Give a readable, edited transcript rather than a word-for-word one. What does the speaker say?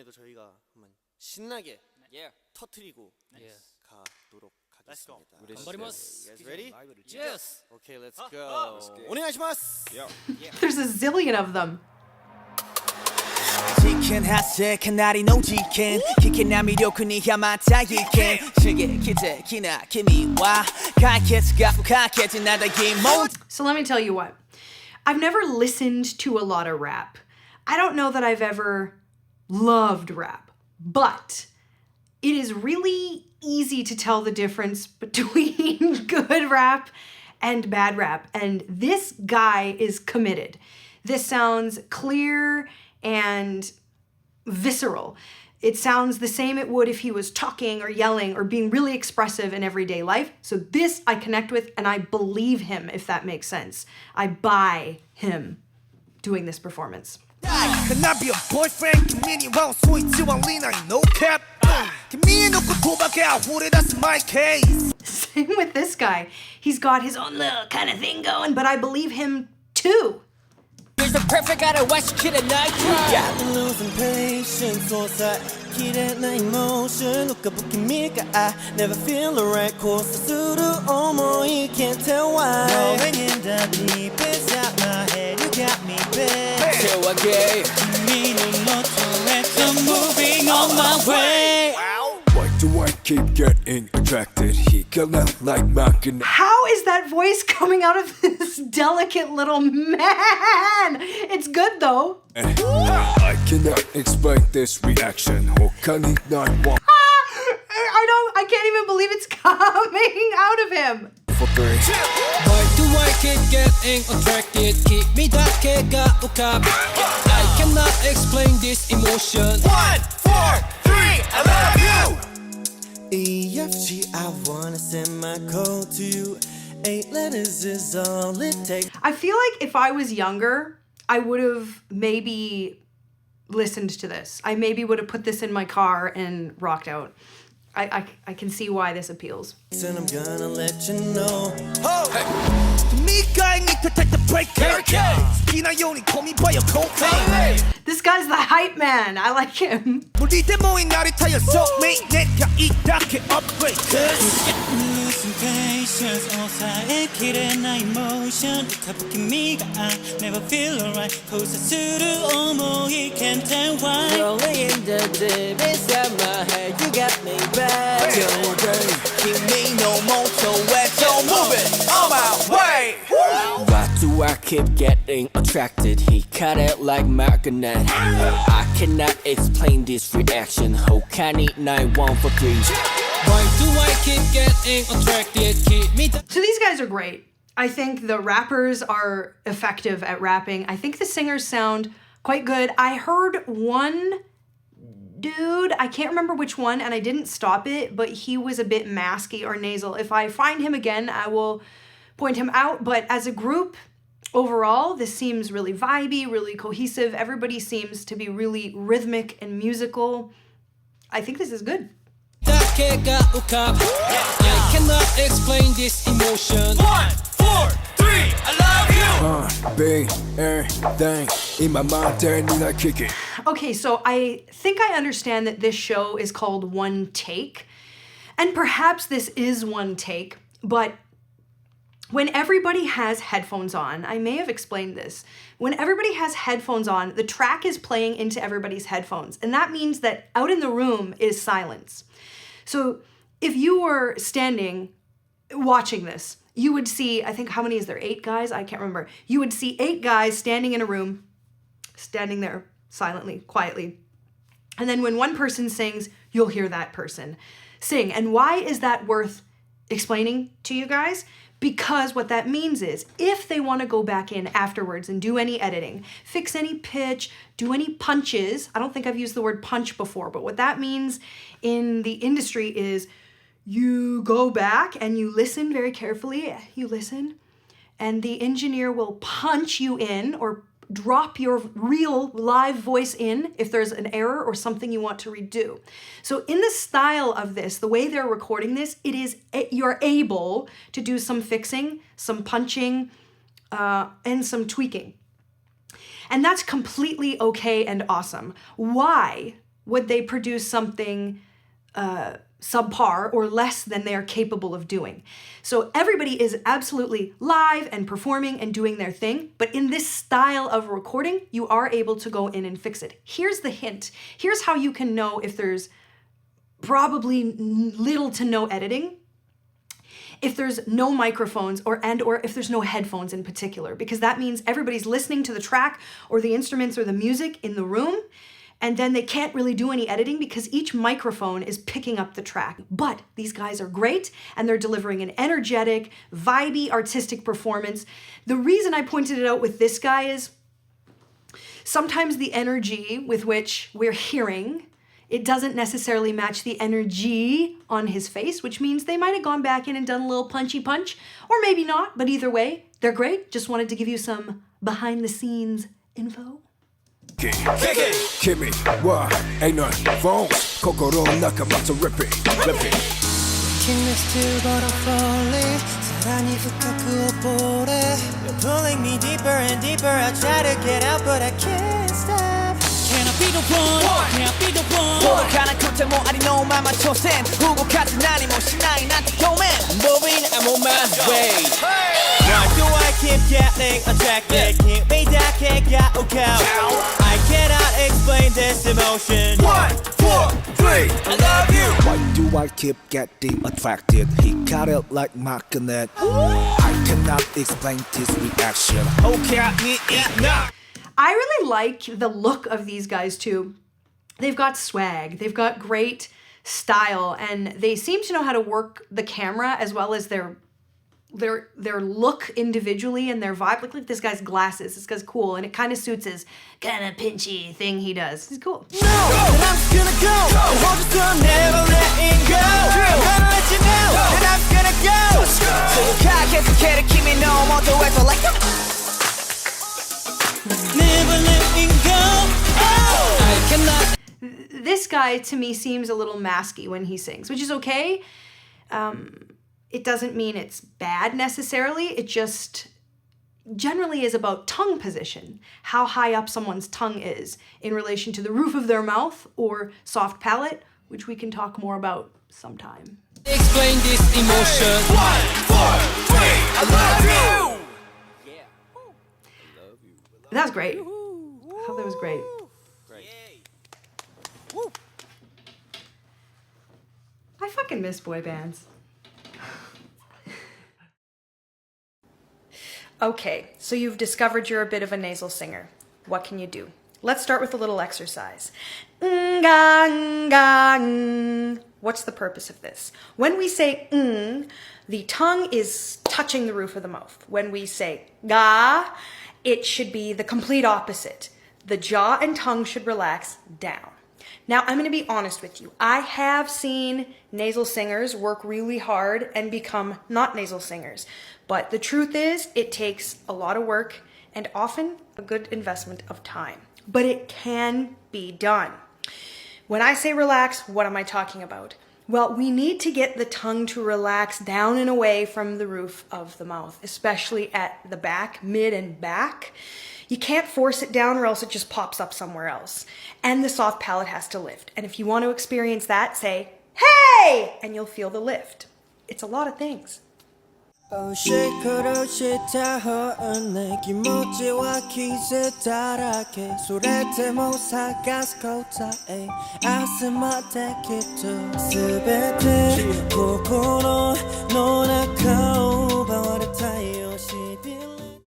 이번에도 저희가 한번 신나게 터트리고 가도록 하겠습니다. You guys ready? Yes. Okay, let's go. 오네가시마스. There's a zillion of them. 지킨 하색한 날이 농지킨 기키나 미료군이 야마타 이킨 시계 기대기나 기미와 가케츠가 가케지 나다기 모. So let me tell you what. I've never listened to a lot of rap. I don't know that I've ever loved rap, but it is really easy to tell the difference between good rap and bad rap. And this guy is committed. This sounds clear and visceral. It sounds the same it would if he was talking or yelling or being really expressive in everyday life. So this I connect with and I believe him, if that makes sense. I buy him doing this performance. Can I be a boyfriend? 김민희 왕 소이지왕 리나 no cap. 김민희 놓고 도박해 아무래 that's my case. Same with this guy. He's got his own little kind of thing going, but I believe him too. He's the perfect guy to watch kid at night. I'm losing patience. 기대 나 emotion. 누가 붙깁니까? I never feel the right course. 스스로 어머니 can't tell why. Going in the deep inside my head, you got me back. So again. 미는 모토했던 moving on my way. Why do I keep getting attracted? He got out like magnet. How is that voice coming out of this delicate little man? It's good though. I cannot explain this reaction. 혹하니 날 want I can't even believe it's coming out of him. for free. Why do I keep getting attracted? Keep me 닿게가 오갑. I cannot explain this emotion. 1, 4, 3, I love you. EFG, I wanna send my code to you. 8 letters is all it takes. I feel like if I was younger, I would have maybe listened to this. I maybe would have put this in my car and rocked out. I can see why this appeals. And I'm gonna let you know. 네가 need to take the break. 기나요니 call me by your cold name. This guy's the hype man. I like him. 우리 데모인 나를 타였어. 내가 이렇게 upgrade. Losing patience. 오사의 길에 나 emotion. 가부키미가 I never feel alright. 고사스루 어머니 can't tell why. Rolling in the deep inside my head, you got me back. Give me no more, so let's go move it on my way. Why do I keep getting attracted? He cut it like magnet. I cannot explain this reaction. 혹하니 날 want for free. Why do I keep getting attracted? Keep me So these guys are great. I think the rappers are effective at rapping. I think the singers sound quite good. I heard one dude, I can't remember which one, and I didn't stop it, but he was a bit masky or nasal. If I find him again, I will point him out. But as a group, overall, this seems really vibey, really cohesive. Everybody seems to be really rhythmic and musical. I think this is good. 닿게가 오갑. I cannot explain this emotion. 1, 4, 3, I love you. Big everything in my mind, then I kick it. Okay, so I think I understand that this show is called One Take, and perhaps this is one take, but when everybody has headphones on, I may have explained this, when everybody has headphones on, the track is playing into everybody's headphones, and that means that out in the room is silence. So if you were standing watching this, you would see, I think, how many is there? 8 guys? I can't remember. You would see 8 guys standing in a room, standing there silently, quietly. And then when one person sings, you'll hear that person sing. And why is that worth explaining to you guys? Because what that means is if they want to go back in afterwards and do any editing, fix any pitch, do any punches, I don't think I've used the word punch before, but what that means in the industry is you go back and you listen very carefully, you listen, and the engineer will punch you in or drop your real live voice in if there's an error or something you want to redo. So in the style of this, the way they're recording this, you're able to do some fixing, some punching, and some tweaking. And that's completely okay and awesome. Why would they produce something subpar or less than they are capable of doing. So everybody is absolutely live and performing and doing their thing, but in this style of recording, you are able to go in and fix it. Here's the hint. Here's how you can know if there's probably little to no editing. If there's no microphones or if there's no headphones in particular, because that means everybody's listening to the track or the instruments or the music in the room, and then they can't really do any editing because each microphone is picking up the track. But these guys are great and they're delivering an energetic, vibey, artistic performance. The reason I pointed it out with this guy is sometimes the energy with which we're hearing, it doesn't necessarily match the energy on his face, which means they might have gone back in and done a little punchy punch, or maybe not, but either way, they're great. Just wanted to give you some behind the scenes info. 君は ain't no phones 心の中また repeat Can I still gotta falling さらに深く溺れ You're pulling me deeper and deeper I try to get out but I can't stop Can I be the one? Can I be the one? 届かなくてもありのまま挑戦動かず何もしないなんて表面 Moving, I'm on my way. Why do I keep getting attracted? Keep me that can't get out I cannot explain this emotion 1, 4, 3 I love you Why do I keep getting attracted? He got it like magnet I cannot explain this reaction Okay, yeah. I really like the look of these guys too. They've got swag, they've got great style, and they seem to know how to work the camera as well as their look individually and their vibe. Look this guy's glasses. This guy's cool, and it kind of suits his kind of pinchy thing he does. He's cool. No, that I'm just gonna go And hold you still never letting go I'm gonna let you know That I'm gonna go So you can't get to get it, keep me no more to wait for like Never letting go Oh I cannot This guy to me seems a little masky when he sings, which is okay. It doesn't mean it's bad necessarily. It just generally is about tongue position, how high up someone's tongue is in relation to the roof of their mouth or soft palate, which we can talk more about sometime. explain this emotion. 1, 4, 3 I love you That was great. I thought that was great. I fucking miss boy bands. Okay, so you've discovered you're a bit of a nasal singer. What can you do? Let's start with a little exercise. What's the purpose of this? When we say the tongue is touching the roof of the mouth. When we say ga, it should be the complete opposite. The jaw and tongue should relax down. Now, I'm going to be honest with you. I have seen nasal singers work really hard and become not nasal singers. But the truth is, it takes a lot of work and often a good investment of time. But it can be done. When I say relax, what am I talking about? Well, we need to get the tongue to relax down and away from the roof of the mouth, especially at the back, mid and back. You can't force it down or else it just pops up somewhere else. And the soft palate has to lift. And if you want to experience that, say, hey! And you'll feel the lift. It's a lot of things. 시끄러울 시타허은 내 기모지 와 기세 다라게 소레테 모사가스 코타에 아스마 테키토 스베테 코코노 노